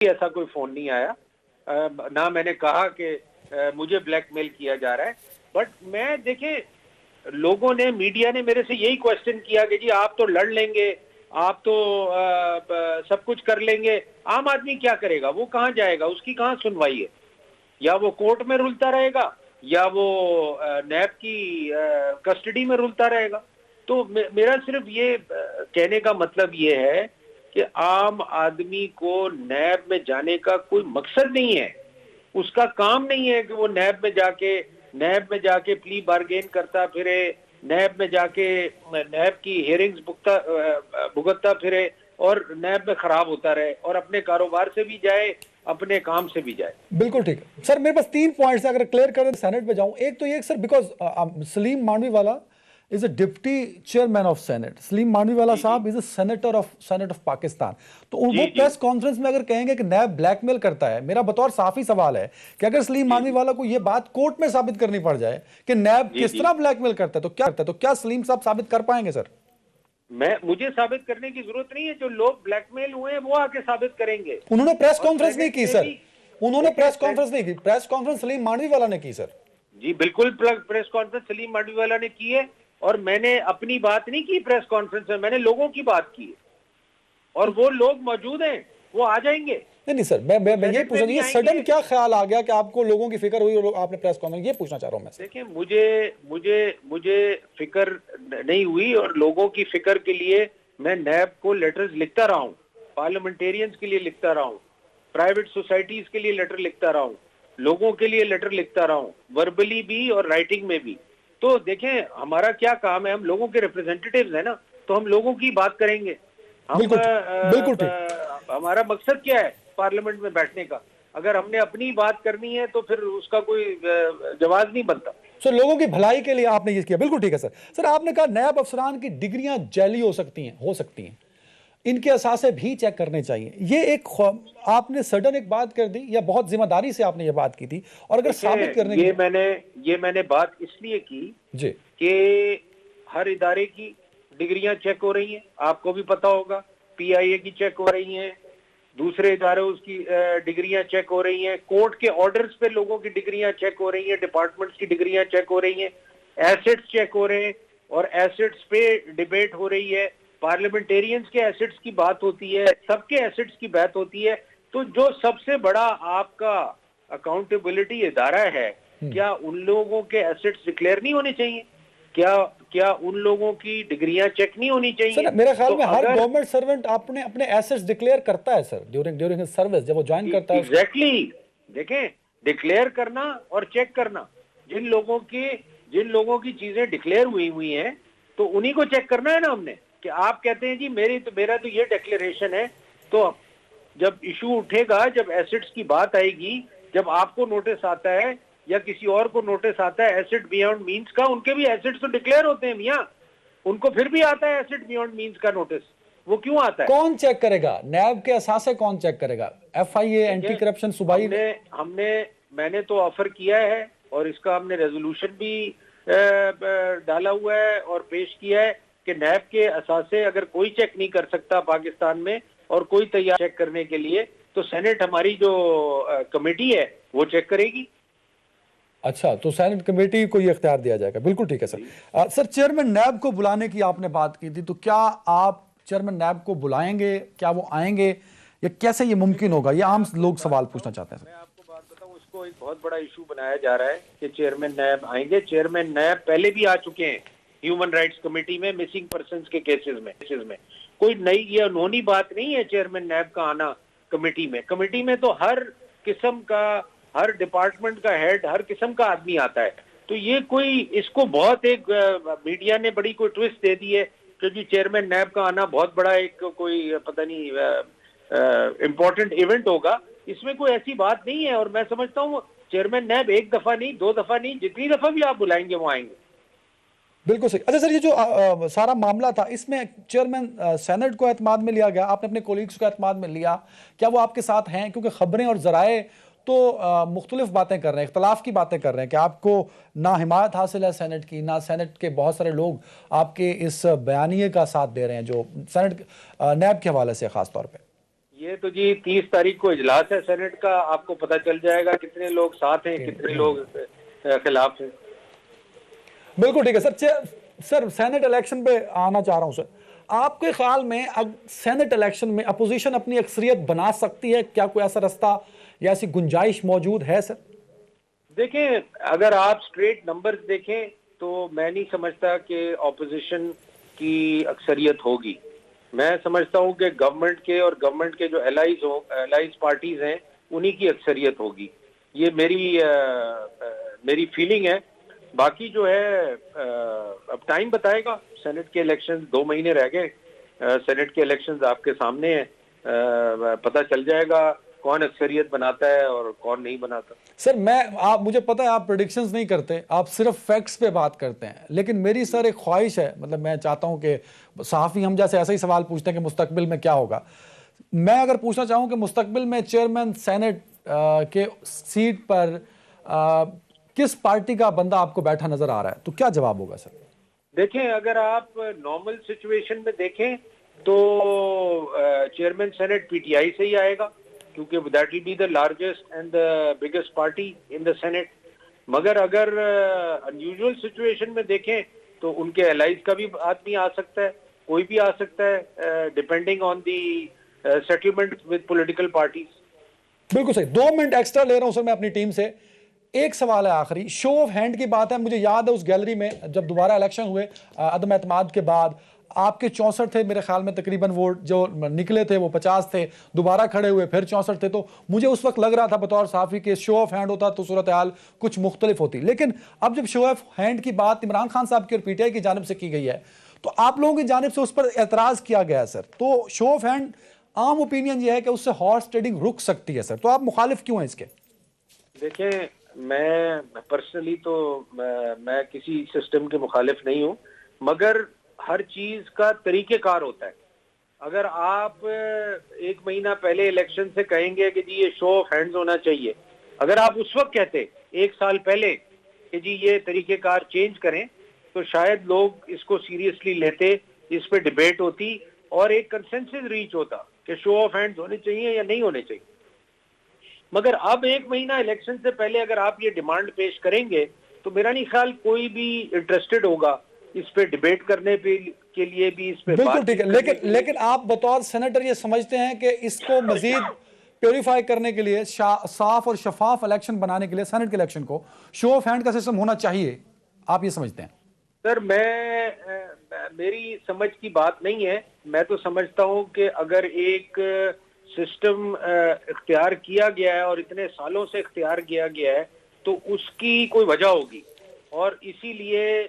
ایسا کوئی فون نہیں آیا، نہ میں نے کہا کہ مجھے بلیک میل کیا جا رہا ہے. بٹ میں دیکھیں لوگوں نے، میڈیا نے میرے سے یہی کوشچن کیا کہ جی آپ تو لڑ لیں گے، آپ تو سب کچھ کر لیں گے، عام آدمی کیا کرے گا؟ وہ کہاں جائے گا؟ اس کی کہاں سنوائی ہے؟ یا وہ کورٹ میں رلتا رہے گا یا وہ نیب کی کسٹڈی میں رلتا رہے گا. تو میرا صرف یہ کہنے کا مطلب یہ ہے کہ عام آدمی کو نیب میں جانے کا کوئی مقصد نہیں ہے، اس کا کام نہیں ہے کہ وہ نیب میں جا کے پلی بارگین کرتا پھرے، نیب میں جا کے نیب کی ہیئرنگز بھگتتا پھرے اور نیب میں خراب ہوتا رہے اور اپنے کاروبار سے بھی جائے، اپنے کام سے بھی جائے. بالکل ٹھیک ہے سر. میرے پاس 3 پوائنٹس اگر کلیئر کریں سینٹ پہ جاؤں. ایک تو یہ سر بیکاز سلیم مانوی والا is a deputy chairman of Senate. سلیم مانوی والا صاحب is a senator of Senate of Pakistan. تو وہ پریس کانفرنس میں اگر کہیں گے کہ نیب بلیک میل کرتا ہے، میرا بطور صحافی سوال ہے کہ اگر سلیم مانوی والا کو یہ بات کورٹ میں ثابت کرنی پڑ جائے کہ نیب کس طرح بلیک میل کرتا ہے تو کیا سلیم صاحب ثابت کر پائیں گے سر؟ مجھے ثابت کرنے کی ضرورت نہیں ہے، جو لوگ بلیک میل ہوئے ہیں وہ آ کے ثابت کریں گے. انہوں نے پریس کانفرنس نہیں کی سر، انہوں نے پریس کانفرنس نہیں کی. پریس کانفرنس سلیم مانوی والا نے کی سر. جی بالکل پریس کانفرنس سلیم مانوی والا نے کی ہے، اور میں نے اپنی بات نہیں کی پریس کانفرنس میں نے لوگوں کی بات کی ہے، اور وہ لوگ موجود ہیں، وہ آ جائیں گے. نہیں سر، میں یہ پوچھنا چاہیے سڈن کیا خیال آ گیا کہ آپ کو لوگوں کی فکر ہوئی اور آپ نے پریس کانفرنس، یہ پوچھنا چاہ رہا ہوں میں. دیکھیں مجھے فکر نہیں ہوئی، اور لوگوں کی فکر کے لیے میں نیب کو لیٹرز لکھتا رہا ہوں، پارلیمنٹیرینز کے لیے لکھتا رہا ہوں، پرائیویٹ سوسائٹیز کے لیے لیٹر لکھتا رہا ہوں، لوگوں کے لیے لیٹر لکھتا رہا ہوں، وربلی بھی اور رائٹنگ میں بھی. تو دیکھیں ہمارا کیا کام ہے، ہم لوگوں کے ریپرزینٹیٹیوز ہیں نا، تو ہم لوگوں کی بات کریں گے. ہمارا مقصد کیا ہے پارلیمنٹ میں بیٹھنے کا؟ اگر ہم نے اپنی بات کرنی ہے تو پھر اس کا کوئی جواز نہیں بنتا. سر لوگوں کی بھلائی کے لیے آپ نے یہ کیا، بالکل ٹھیک ہے سر. سر آپ نے کہا نیب افسران کی ڈگریاں جعلی ہو سکتی ہیں، ان کے اثاثے بھی چیک کرنے چاہیے. یہ ایک آپ نے سڈن ایک بات کر دی یا بہت ذمہ داری سے آپ نے یہ بات کی تھی؟ اور اگر ثابت کرنے کی یہ میں نے بات اس لیے کی جی کہ ہر ادارے کی ڈگریاں چیک ہو رہی ہیں، آپ کو بھی پتا ہوگا، پی آئی اے کی چیک ہو رہی ہیں، دوسرے ادارے اس کی ڈگریاں چیک ہو رہی ہیں، کورٹ کے آرڈرز پہ لوگوں کی ڈگریاں چیک ہو رہی ہیں، ڈپارٹمنٹس کی ڈگریاں چیک ہو رہی ہیں، ایسٹس چیک ہو رہے ہیں اور ایسٹس پہ ڈیبیٹ ہو رہی ہے، پارلیمنٹیرینز کے ایسٹس کی بات ہوتی ہے، سب کے ایسٹس کی بات ہوتی ہے. تو جو سب سے بڑا آپ کا اکاؤنٹیبلٹی ادارہ ہے، کیا ان لوگوں کے ایسٹس ڈکلیئر نہیں ہونے چاہیے؟ کیا ان لوگوں کی ڈگریاں چیک نہیں ہونی چاہیے؟ سر میرے خیال میں ہر گورنمنٹ سرونٹ اپنے ایسٹس ڈکلیئر کرتا ہے سر ڈیورنگ سروس، جب وہ جوائن کرتا ہے. ایگزیکٹلی. دیکھیں ڈکلیئر کرنا اور چیک کرنا، جن لوگوں کی چیزیں ڈکلیئر ہوئی ہیں تو انہی کو چیک کرنا ہے نا ہم نے. کہ آپ کہتے ہیں جی میرا تو یہ ڈیکلیریشن ہے، تو جب ایشو اٹھے گا، جب ایسٹس کی بات آئے گی، جب آپ کو نوٹس آتا ہے یا کسی اور کو نوٹس آتا ہے ایسٹ بیونڈ مینز کا، ان کے بھی ایسٹس تو ڈکلیئر ہوتے ہیں میاں، ان کو پھر بھی آتا ہے ایسٹ بیونڈ مینز کا نوٹس. وہ کیوں آتا ہے؟ کون چیک کرے گا؟ نیب کے اثاثے کون چیک کرے گا؟ ایف آئی اے، اینٹی کرپشن صوبائی؟ میں نے تو آفر کیا ہے اور اس کا ہم نے ریزولوشن بھی ڈالا ہوا ہے اور پیش کیا ہے کہ نیب کے اثاثے اگر کوئی چیک نہیں کر سکتا پاکستان میں اور کوئی تیار چیک کرنے کے لیے، تو سینٹ ہماری جو کمیٹی ہے وہ چیک کرے گی. اچھا، تو سینٹ کمیٹی کو یہ اختیار دیا جائے گا. بالکل ٹھیک ہے سر. سر چیئرمین نیب کو بلانے کی آپ نے بات کی تھی، تو کیا آپ چیئرمین نیب کو بلائیں گے؟ کیا وہ آئیں گے یا کیسے یہ ممکن ہوگا؟ یہ عام لوگ سوال پوچھنا چاہتے ہیں. میں آپ کو بات بتاؤں، اس کو ایک بہت بڑا ایشو بنایا جا رہا ہے کہ چیئرمین نیب آئیں گے. چیئرمین نیب پہلے بھی آ چکے ہیں ہیومن رائٹس کمیٹی میں مسنگ پرسنز کے کیسز میں. کوئی نئی یا انہونی بات نہیں ہے چیئرمین نیب کا آنا کمیٹی میں. کمیٹی میں تو ہر قسم کا، ہر ڈپارٹمنٹ کا ہیڈ، ہر قسم کا آدمی آتا ہے. تو یہ کوئی اس کو بہت ایک میڈیا نے بڑی کوئی ٹویسٹ دے دی ہے کہ جی چیئرمین نیب کا آنا بہت بڑا ایک کوئی پتہ نہیں امپورٹنٹ ایونٹ ہوگا. اس میں کوئی ایسی بات نہیں ہے، اور میں سمجھتا ہوں چیئرمین نیب ایک دفعہ نہیں، 2 دفعہ نہیں، جتنی دفعہ بھی آپ بلائیں گے وہ آئیں گے. بالکل صحیح. اچھا سر، یہ جو سارا معاملہ تھا اس میں چیئرمین سینٹ کو اعتماد میں لیا گیا، آپ نے اپنے کولیگز کو اعتماد میں لیا، کیا وہ آپ کے ساتھ ہیں؟ کیونکہ خبریں اور ذرائع تو مختلف باتیں کر رہے ہیں، اختلاف کی باتیں کر رہے ہیں کہ آپ کو نہ حمایت حاصل ہے سینٹ کی، نہ سینٹ کے بہت سارے لوگ آپ کے اس بیانیے کا ساتھ دے رہے ہیں جو سینٹ نیب کے حوالے سے خاص طور پہ. یہ تو جی 30 تاریخ کو اجلاس ہے سینٹ کا, آپ کو پتہ چل جائے گا کتنے لوگ ساتھ ہیں, کتنے لوگ خلاف ہیں. بالکل ٹھیک ہے سر سینٹ الیکشن پہ آنا چاہ رہا ہوں سر. آپ کے خیال میں سینٹ الیکشن میں اپوزیشن اپنی اکثریت بنا سکتی ہے؟ کیا کوئی ایسا رستہ یا ایسی گنجائش موجود ہے سر؟ دیکھیں, اگر آپ اسٹریٹ نمبرز دیکھیں تو میں نہیں سمجھتا کہ اپوزیشن کی اکثریت ہوگی. میں سمجھتا ہوں کہ گورنمنٹ کے اور گورنمنٹ کے جو الائز پارٹیز ہیں انہی کی اکثریت ہوگی. یہ میری فیلنگ ہے. باقی جو ہے اب ٹائم بتائے گا. سینٹ کے الیکشن 2 مہینے رہ گئے. سینٹ کے الیکشنز آپ کے سامنے ہیں, پتہ چل جائے گا کون اکثریت بناتا ہے اور کون نہیں بناتا. سر مجھے پتا ہے آپ پریڈکشنز نہیں کرتے, آپ صرف فیکٹس پہ بات کرتے ہیں, لیکن میری سر ایک خواہش ہے, مطلب میں چاہتا ہوں کہ صحافی ہم جیسے ایسا ہی سوال پوچھتے ہیں کہ مستقبل میں کیا ہوگا. میں اگر پوچھنا چاہوں کہ مستقبل میں چیئرمین سینٹ کے سیٹ پر کس پارٹی کا بندہ آپ کو بیٹھا نظر آ رہا ہے, تو کیا جواب ہوگا سر؟ دیکھیں, اگر آپ نارمل سچویشن میں دیکھیں تو chairman senate P T I سے ہی آئے گا, کیونکہ that will be the largest and the biggest party in the senate. مگر اگر انیوژل سچویشن میں دیکھیں تو ان کے الائز کا بھی آدمی آ سکتا ہے, کوئی بھی آ سکتا ہے, depending on the settlement with political parties. بالکل صحیح. 2 منٹ ایکسٹرا لے رہا ہوں سر میں اپنی ٹیم سے. ایک سوال ہے آخری, شو آف ہینڈ کی بات ہے. مجھے یاد ہے اس گیلری میں جب دوبارہ الیکشن ہوئے عدم اعتماد کے بعد, آپ کے 64 تھے میرے خیال میں تقریباً ووٹ, جو نکلے تھے وہ 50 تھے, دوبارہ کھڑے ہوئے پھر 64 تھے. تو مجھے اس وقت لگ رہا تھا بطور صحافی کہ شو آف ہینڈ ہوتا تو صورتحال کچھ مختلف ہوتی. لیکن اب جب شو آف ہینڈ کی بات عمران خان صاحب کی اور پی ٹی آئی کی جانب سے کی گئی ہے تو آپ لوگوں کی جانب سے اس پر اعتراض کیا گیا ہے سر. تو شو آف ہینڈ عام اوپینین یہ ہے کہ اس سے ہارس ٹریڈنگ رک سکتی ہے سر, تو آپ مخالف کیوں ہیں اس کے؟ دیکھیں, میں پرسنلی تو میں کسی سسٹم کے مخالف نہیں ہوں, مگر ہر چیز کا طریقہ کار ہوتا ہے. اگر آپ 1 مہینہ پہلے الیکشن سے کہیں گے کہ جی یہ شو آف ہینڈز ہونا چاہیے, اگر آپ اس وقت کہتے 1 سال پہلے کہ جی یہ طریقہ کار چینج کریں, تو شاید لوگ اس کو سیریسلی لیتے, اس پہ ڈیبیٹ ہوتی اور ایک کنسنسس ریچ ہوتا کہ شو آف ہینڈز ہونے چاہیے یا نہیں ہونے چاہیے. مگر اب 1 مہینہ الیکشن سے پہلے اگر آپ یہ ڈیمانڈ پیش کریں گے تو میرا نہیں خیال کوئی بھی انٹرسٹڈ ہوگا اس پہ ڈیبیٹ کرنے کے لیے بھی, اس پہ بالکل ٹھیک ہے. لیکن آپ بطور سینیٹر یہ سمجھتے ہیں کہ اس کو مزید پیوریفائی کرنے کے لیے, صاف اور شفاف الیکشن بنانے کے لیے سینٹ کے الیکشن کو شو آف ہینڈ کا سسٹم ہونا چاہیے, آپ یہ سمجھتے ہیں؟ سر میری سمجھ کی بات نہیں ہے. میں تو سمجھتا ہوں کہ اگر ایک سسٹم اختیار کیا گیا ہے اور اتنے سالوں سے اختیار کیا گیا ہے تو اس کی کوئی وجہ ہوگی, اور اسی لیے